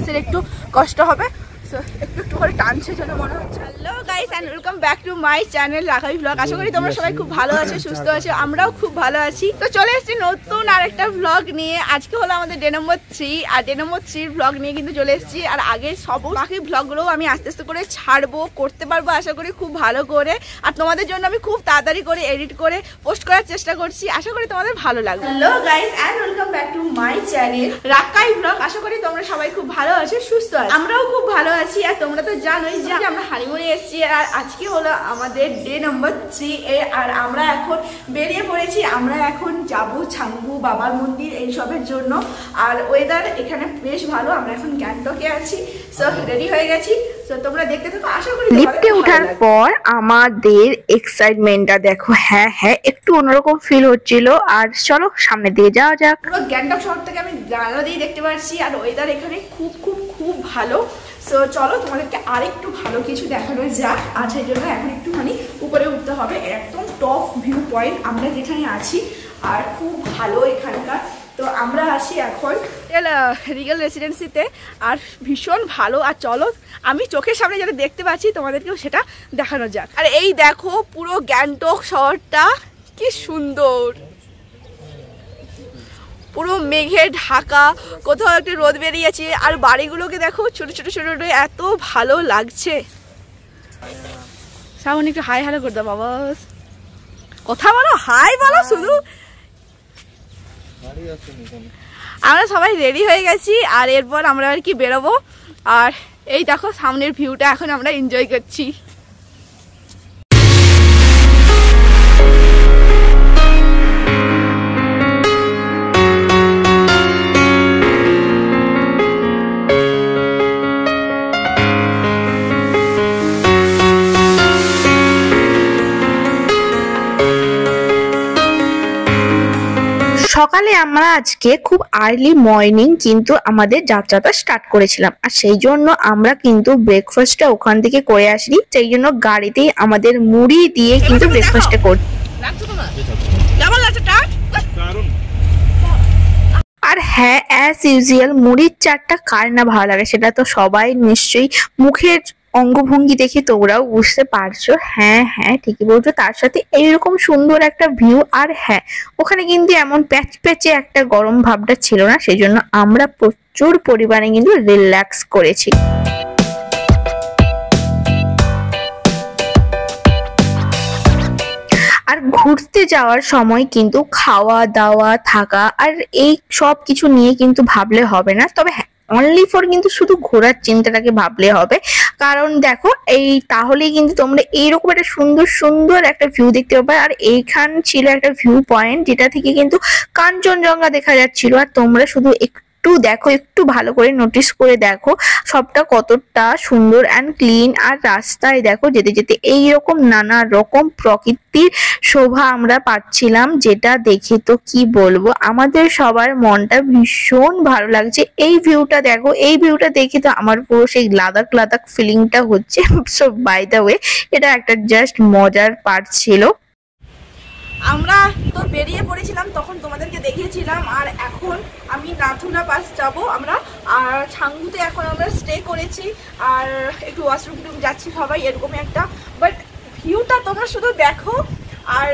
নিঃশ্বাসের একটু কষ্ট হবে, একটু একটু করে টানছে জন্য মনে হচ্ছে। Hello guys and welcome back to my channel Rakhai blog. আশা করি তোমরা সবাই খুব ভালো আছো, সুস্থ আছো, আমরাও খুব ভালো আছি। তো চলে এসেছি নতুন আরেকটা ব্লগ নিয়ে। আজকে হলো আমাদের ডে নম্বর 3, আর ডে নম্বর 3 ব্লগ নিয়ে কিন্তু চলে এসেছি। আর আগের সব বাকি ব্লগগুলোও আমি আস্তে আস্তে করে ছাড়বো, করতে পারবো আশা করি খুব ভালো করে। আর তোমাদের জন্য আমি খুব তাড়াতাড়ি করে এডিট করে পোস্ট করার চেষ্টা করছি, আশা করি তোমাদের ভালো লাগবে। Hello guys and welcome back to my channel Rakhai blog. আশা করি তোমরা সবাই খুব ভালো আছো, সুস্থ আছো, আমরাও খুব ভালো আছি। আর তোমরা তো জানোই যে আমরা হানিমুনে এসেছি, আর আজকে হলো আমাদের ডে নম্বর 3 আর আমরা এখন বেরিয়ে পড়েছি। আমরা এখন যাব ছাঙ্গু বাবার মন্দির এইসবের জন্য। আর ওয়েদার এখানে বেশ ভালো, আমরা এখন গ্যাংটকে আছি, সো রেডি হয়ে গেছি। তো তোমরা দেখতে থাকো, আশা করি লিফটে ওঠার পর আমাদের এক্সাইটমেন্টটা দেখো, হ্যাঁ একটু অন্যরকম ফিল হচ্ছিল। আর চলো সামনে দিয়ে যাওয়া যাক। পুরো গ্যাংটক শহর থেকে আমি জানালা দিয়ে দেখতে পাচ্ছি, আর ওয়েদার এখানে খুব খুব খুব ভালো। সো চলো তোমাদেরকে আরেকটু ভালো কিছু দেখানো যাক। আর সেই জন্য এখন একটুখানি উপরে উঠতে হবে, একদম টপ ভিউ পয়েন্ট আমরা যেখানে আছি, আর খুব ভালো এখানকার। তো আমরা আছি এখন রিগেল রেসিডেন্সিতে, আর ভীষণ ভালো। আর চলো আমি চোখের সামনে যেটা দেখতে পাচ্ছি তোমাদেরকেও সেটা দেখানো যাক। আর এই দেখো পুরো গ্যাংটক শহরটা কি সুন্দর, পুরো মেঘে ঢাকা, কোথাও একটা রোদ বেরিয়েছে। আর বাড়িগুলোকে দেখো ছোট ছোট ছোট ছোট, এত ভালো লাগছে। সামনে একটু হাই হ্যালো করে দাও বাবা, কথা বলো, হাই বলো শুধু। আমরা সবাই রেডি হয়ে গেছি, আর এরপর আমরা আর কি বেরোবো। আর এই দেখো সামনের ভিউটা এখন আমরা এনজয় করছি। সকালে আমরা আজকে খুব আর্লি মর্নিং কিন্তু আমাদের যাত্রাটা স্টার্ট করেছিলাম, আর সেই জন্য আমরা কিন্তু ব্রেকফাস্টটা ওখান থেকে করে আসি। সেই জন্য গাড়িতেই আমাদের মুড়ি দিয়ে কিন্তু ব্রেকফাস্টটা করি। আর হ্যাঁ, অ্যাজ ইউজুয়াল মুড়ির চাটটা কার না ভালো লাগে, সেটা তো সবাই নিশ্চয়ই মুখের অঙ্গভঙ্গি দেখে তোমরাও বুঝতে পারছো। হ্যাঁ ঠিকই বলছো। তার সাথে এইরকম সুন্দর একটা ভিউ। আর হ্যাঁ, ওখানে কিন্তু এমন প্যাচে একটা গরম ভাবটা ছিল না, সেই জন্য আমরা প্রচুর পরিমাণে কিন্তু রিল্যাক্স করেছি। আর ঘুরতে যাওয়ার সময় কিন্তু খাওয়া দাওয়া থাকা আর এই সব কিছু নিয়ে কিন্তু ভাবলে হবে না। তবে হ্যাঁ, অনলি ফর কিন্তু শুধু ঘোরার চিন্তাটাকে ভাবলে হবে। কারণ দেখো, এই তাহলেই কিন্তু তোমরা এইরকম একটা সুন্দর সুন্দর একটা ভিউ দেখতে পাবে। আর এইখান ছিল একটা ভিউ পয়েন্ট যেটা থেকে কিন্তু কাঞ্চনজঙ্ঘা দেখা যাচ্ছিল। আর তোমরা শুধু একটু দেখো, একটু ভালো করে নোটিস করে দেখো সবটা কতটা সুন্দর অ্যান্ড ক্লিন। আর রাস্তায় দেখো যেতে যেতে এইরকম নানা রকম প্রকৃতির শোভা আমরা পাচ্ছিলাম, যেটা দেখে তো কি বলবো, আমাদের সবার মনটা ভীষণ ভালো লাগছে। এই ভিউটা দেখো, এই ভিউটা দেখে তো আমার পুরো সেই লাদাখ ফিলিংটা হচ্ছে। সো বাই দ্য ওয়ে, এটা একটা জাস্ট মজার পার্ট ছিল। আমরা তো বেরিয়ে পড়েছিলাম, তখন তোমাদেরকে দেখিয়েছিলাম। আর এখন আমি নাথুলা পাস যাব আমরা, আর ছাঙ্গুতে এখন আমরা স্টে করেছি। আর একটু ওয়াশরুম যাচ্ছি সবাই, এরকমই একটা। বাট ভিউটা তোমরা শুধু দেখো, আর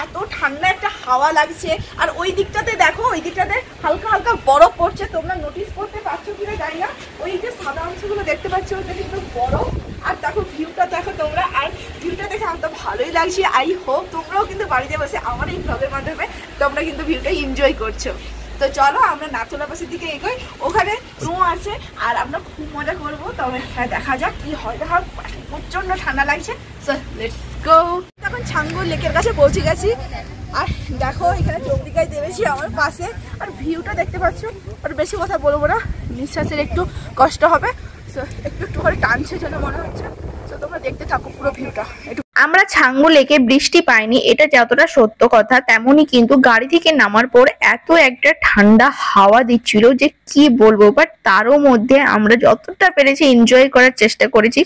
এত ঠান্ডা একটা হাওয়া লাগছে। আর ওই দিকটাতে দেখো, ওই দিকটাতে হালকা হালকা বরফ পড়ছে, তোমরা নোটিস করতে পারছো কিনা জানি না। ওই যে সাদা অংশগুলো দেখতে পাচ্ছ, ওটা কিন্তু বরফ। আর দেখো ভিউটা দেখো তোমরা, আর ভিউটা দেখে আমার তো ভালোই লাগছে। আই হোপ তোমরাও কিন্তু বাড়িতে বসে আমার এই ব্লগের মাধ্যমে তোমরা কিন্তু ভিউটা এনজয় করছো। তো চলো আমরা নাথুলা পাসের দিকে এগোই, ওখানে স্নো আছে আর আমরা খুব মজা করবো। তবে হ্যাঁ, দেখা যাক কি হয়। দেখা প্রচন্ড ঠান্ডা লাগছে, সো লেটস গো। এখন ছাঙ্গু লেকের কাছে পৌঁছে গেছি, আর দেখো এখানে চন্দ্রিকায় দেবেছি আমার পাশে। আর ভিউটা দেখতে পাচ্ছ। আর বেশি কথা বলবো না, নিঃশ্বাসের একটু কষ্ট হবে, সো একটু একটু করে টানছে জন্য মনে হচ্ছে। তো তোমরা দেখতে থাকো পুরো ভিউটা। আমরা ছাঙ্গু লেকে বৃষ্টি পাইনি, এটা যতটা সত্য কথা, তেমনই কিন্তু গাড়ি থেকে নামার পর এত একটা ঠান্ডা হাওয়া দিচ্ছিল যে কি বলবো। বাট তারও মধ্যে আমরা যতটা পেরেছি এনজয় করার চেষ্টা করেছি।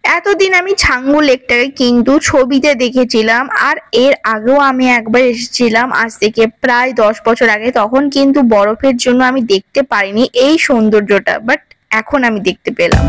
এতদিন আমি ছাঙ্গু লেকটাকে কিন্তু ছবিতে দেখেছিলাম, আর এর আগেও আমি একবার এসেছিলাম আজ থেকে প্রায় 10 বছর আগে। তখন কিন্তু বরফের জন্য আমি দেখতে পারিনি এই সৌন্দর্যটা, বাট এখন আমি দেখতে পেলাম।